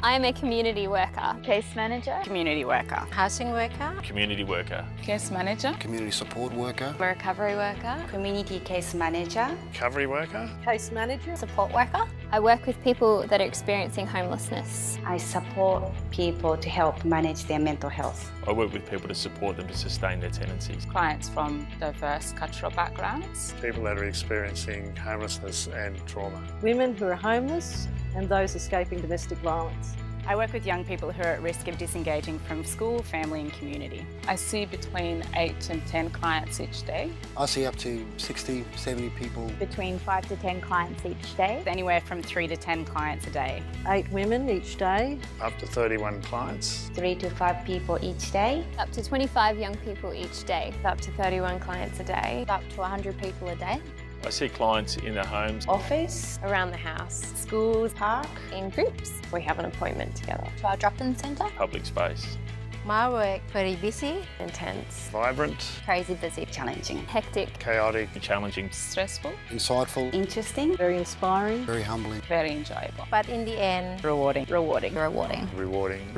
I am a community worker. Case manager. Community worker. Housing worker. Community worker. Case manager. Community support worker. Recovery worker. Community case manager. Recovery worker. Case manager. Support worker. I work with people that are experiencing homelessness. I support people to help manage their mental health. I work with people to support them to sustain their tenancies. Clients from diverse cultural backgrounds. People that are experiencing homelessness and trauma. Women who are homeless and those escaping domestic violence. I work with young people who are at risk of disengaging from school, family and community. I see between 8 and 10 clients each day. I see up to 60, 70 people. Between 5 to 10 clients each day. Anywhere from 3 to 10 clients a day. 8 women each day. Up to 31 clients. 3 to 5 people each day. Up to 25 young people each day. Up to 31 clients a day. Up to 100 people a day. I see clients in their homes, Office, around the house, schools, park, in groups. We have an appointment together. to our drop-in centre. public space. My work very busy, intense, Vibrant, crazy busy, Challenging, Hectic. chaotic, Challenging. Stressful, Insightful. interesting, Very inspiring. Very humbling. very enjoyable. but in the end, Rewarding. rewarding. rewarding. Rewarding.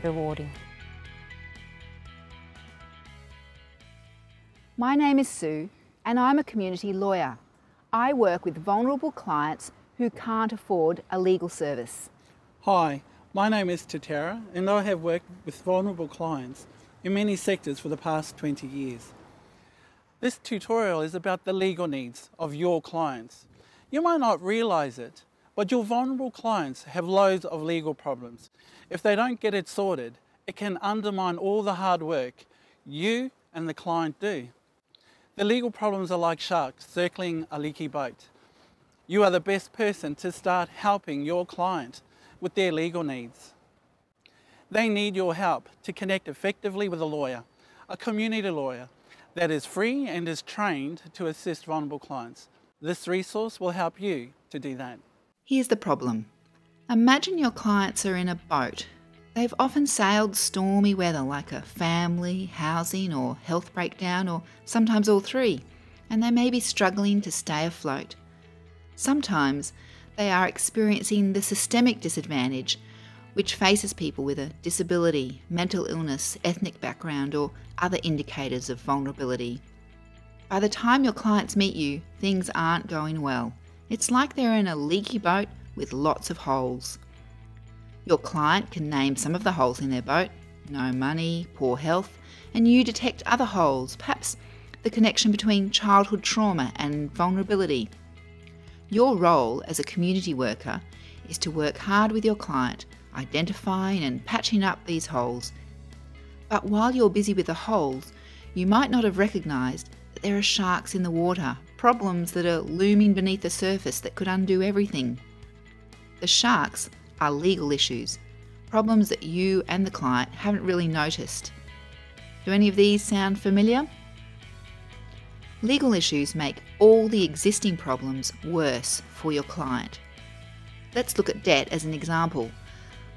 Rewarding. My name is Sue and I'm a community lawyer. I work with vulnerable clients who can't afford a legal service. Hi, my name is Tatera and I have worked with vulnerable clients in many sectors for the past 20 years. This tutorial is about the legal needs of your clients. You might not realise it, but your vulnerable clients have loads of legal problems. If they don't get it sorted, it can undermine all the hard work you and the client do. The legal problems are like sharks circling a leaky boat. You are the best person to start helping your client with their legal needs. They need your help to connect effectively with a lawyer, a community lawyer that is free and is trained to assist vulnerable clients. This resource will help you to do that. Here's the problem. Imagine your clients are in a boat. They've often sailed stormy weather like a family, housing or health breakdown, or sometimes all three, and they may be struggling to stay afloat. Sometimes they are experiencing the systemic disadvantage which faces people with a disability, mental illness, ethnic background or other indicators of vulnerability. By the time your clients meet you, things aren't going well. It's like they're in a leaky boat with lots of holes. Your client can name some of the holes in their boat: no money, poor health, and you detect other holes, perhaps the connection between childhood trauma and vulnerability. Your role as a community worker is to work hard with your client, identifying and patching up these holes. But while you're busy with the holes, you might not have recognised that there are sharks in the water, problems that are looming beneath the surface that could undo everything. The sharks are legal issues, problems that you and the client haven't really noticed. Do any of these sound familiar? Legal issues make all the existing problems worse for your client. Let's look at debt as an example.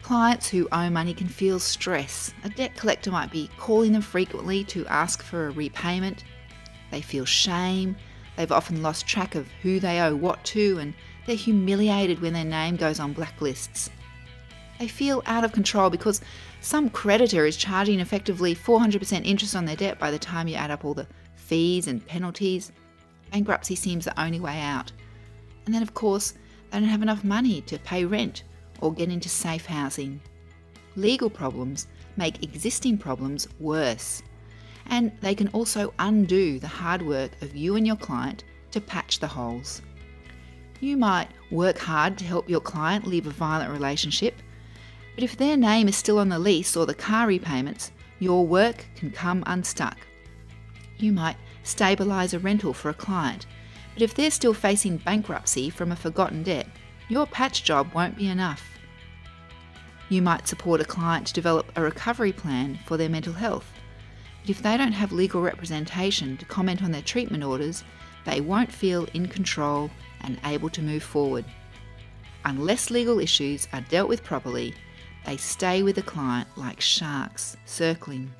Clients who owe money can feel stress. A debt collector might be calling them frequently to ask for a repayment. They feel shame. They've often lost track of who they owe what to, and they're humiliated when their name goes on blacklists. They feel out of control because some creditor is charging effectively 400% interest on their debt by the time you add up all the fees and penalties. Bankruptcy seems the only way out. And then, of course, they don't have enough money to pay rent or get into safe housing. Legal problems make existing problems worse, and they can also undo the hard work of you and your client to patch the holes. You might work hard to help your client leave a violent relationship, but if their name is still on the lease or the car repayments, your work can come unstuck. You might stabilise a rental for a client, but if they're still facing bankruptcy from a forgotten debt, your patch job won't be enough. You might support a client to develop a recovery plan for their mental health, but if they don't have legal representation to comment on their treatment orders, they won't feel in control and able to move forward. Unless legal issues are dealt with properly, they stay with the client like sharks circling.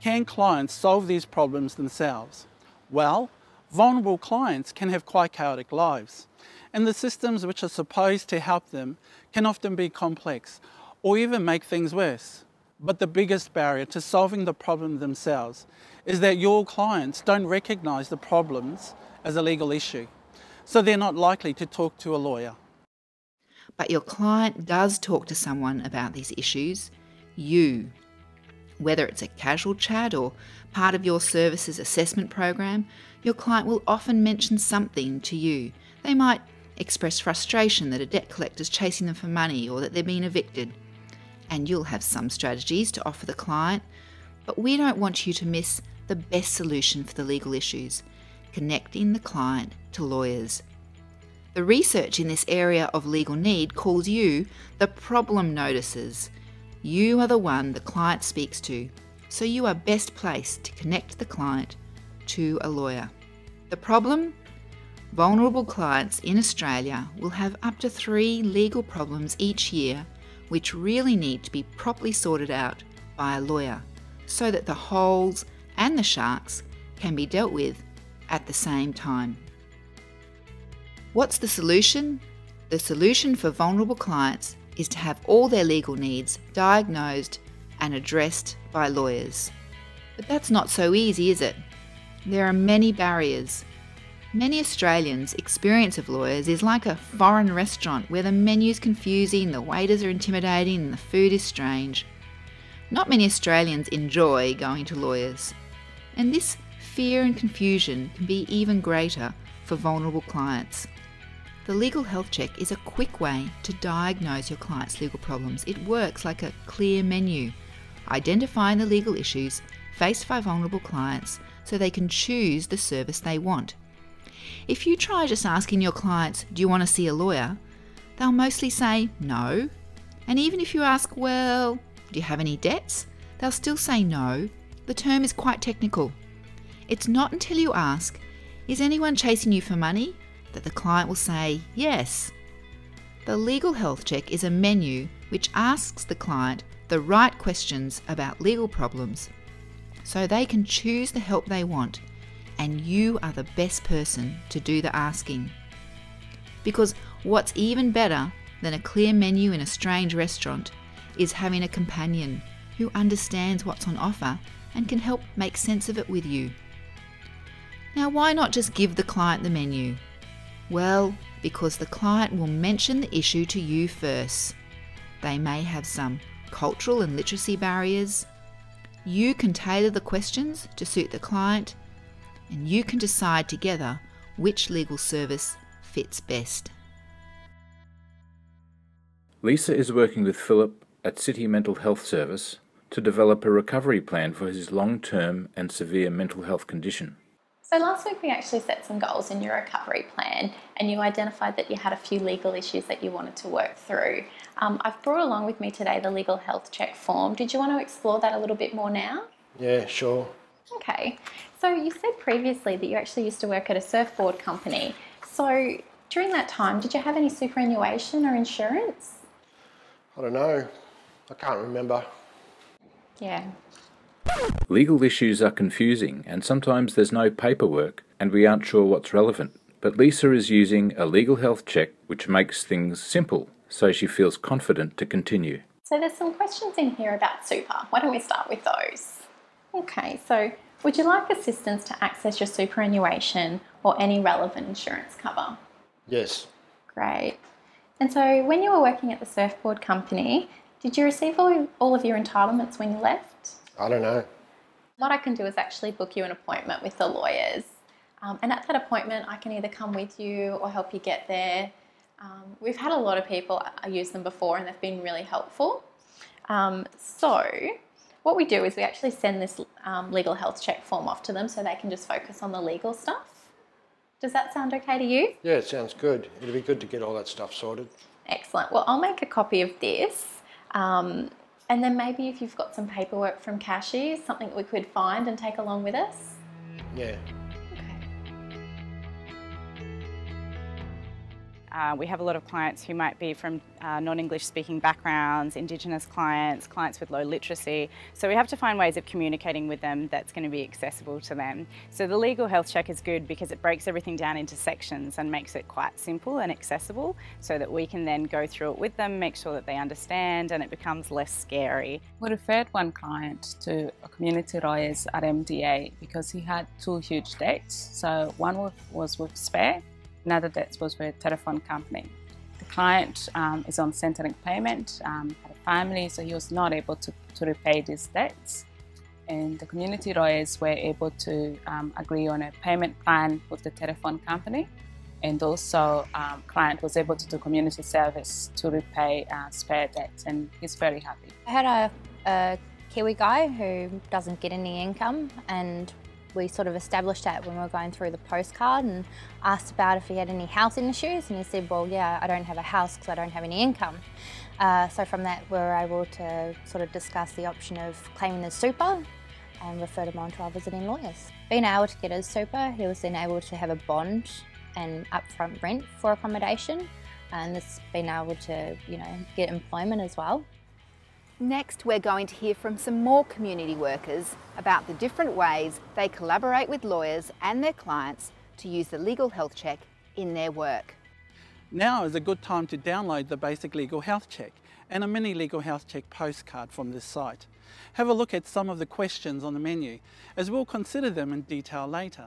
Can clients solve these problems themselves? Well, vulnerable clients can have quite chaotic lives, and the systems which are supposed to help them can often be complex or even make things worse. But the biggest barrier to solving the problem themselves is that your clients don't recognise the problems as a legal issue, so they're not likely to talk to a lawyer. But your client does talk to someone about these issues, you. Whether it's a casual chat or part of your services assessment program, your client will often mention something to you. They might express frustration that a debt collector's chasing them for money or that they're being evicted. And you'll have some strategies to offer the client, but we don't want you to miss the best solution for the legal issues, connecting the client to lawyers. The research in this area of legal need calls you the problem noticers. You are the one the client speaks to, so you are best placed to connect the client to a lawyer. The problem? Vulnerable clients in Australia will have up to 3 legal problems each year which really need to be properly sorted out by a lawyer so that the holes and the sharks can be dealt with at the same time. What's the solution? The solution for vulnerable clients is to have all their legal needs diagnosed and addressed by lawyers. But that's not so easy, is it? There are many barriers. Many Australians' experience of lawyers is like a foreign restaurant where the menu's confusing, the waiters are intimidating and the food is strange. Not many Australians enjoy going to lawyers. And this fear and confusion can be even greater for vulnerable clients. The Legal Health Check is a quick way to diagnose your client's legal problems. It works like a clear menu, identifying the legal issues faced by vulnerable clients so they can choose the service they want. If you try just asking your clients, do you want to see a lawyer? They'll mostly say no. And even if you ask, well, do you have any debts? They'll still say no. The term is quite technical. It's not until you ask, is anyone chasing you for money? That the client will say yes. The Legal Health Check is a menu which asks the client the right questions about legal problems so they can choose the help they want, and you are the best person to do the asking. Because what's even better than a clear menu in a strange restaurant is having a companion who understands what's on offer and can help make sense of it with you. Now, why not just give the client the menu? Well, because the client will mention the issue to you first. They may have some cultural and literacy barriers. You can tailor the questions to suit the client, and you can decide together which legal service fits best. Lisa is working with Philip at City Mental Health Service to develop a recovery plan for his long-term and severe mental health condition. So last week we actually set some goals in your recovery plan, and you identified that you had a few legal issues that you wanted to work through. I've brought along with me today the Legal Health Check form. Did you want to explore that a little bit more now? Yeah, sure. Okay, so you said previously that you actually used to work at a surfboard company. So during that time, did you have any superannuation or insurance? I don't know. I can't remember. Yeah. Legal issues are confusing and sometimes there's no paperwork and we aren't sure what's relevant. But Lisa is using a legal health check which makes things simple, so she feels confident to continue. So there's some questions in here about super. Why don't we start with those? Okay, so would you like assistance to access your superannuation or any relevant insurance cover? Yes. Great. And so when you were working at the surfboard company, did you receive all of your entitlements when you left? I don't know. What I can do is actually book you an appointment with the lawyers. And at that appointment, I can either come with you or help you get there. We've had a lot of people use them before and they've been really helpful. So what we do is we actually send this legal health check form off to them so they can just focus on the legal stuff. Does that sound okay to you? Yeah, it sounds good. It'd be good to get all that stuff sorted. Excellent. Well, I'll make a copy of this. And then maybe if you've got some paperwork from cashiers, something that we could find and take along with us. Yeah. We have a lot of clients who might be from non-English speaking backgrounds, Indigenous clients, clients with low literacy. So we have to find ways of communicating with them that's going to be accessible to them. So the legal health check is good because it breaks everything down into sections and makes it quite simple and accessible so that we can then go through it with them, make sure that they understand, and it becomes less scary. We referred one client to a community lawyers at MDA because he had 2 huge debts. So one was with Spare, another debt was with a telephone company. The client is on centering payment, had a family, so he was not able to repay these debts. And the community lawyers were able to agree on a payment plan with the telephone company. And also, client was able to do community service to repay Spare debts, and he's very happy. I had a Kiwi guy who doesn't get any income, and we sort of established that when we were going through the postcard and asked about if he had any housing issues, and he said, well, yeah, I don't have a house because I don't have any income. So from that we were able to sort of discuss the option of claiming his super and referred him on to our visiting lawyers. Being able to get his super, he was then able to have a bond and upfront rent for accommodation, and this being able to, you know, get employment as well. Next, we're going to hear from some more community workers about the different ways they collaborate with lawyers and their clients to use the legal health check in their work. Now is a good time to download the basic legal health check and a mini legal health check postcard from this site. Have a look at some of the questions on the menu, as we'll consider them in detail later.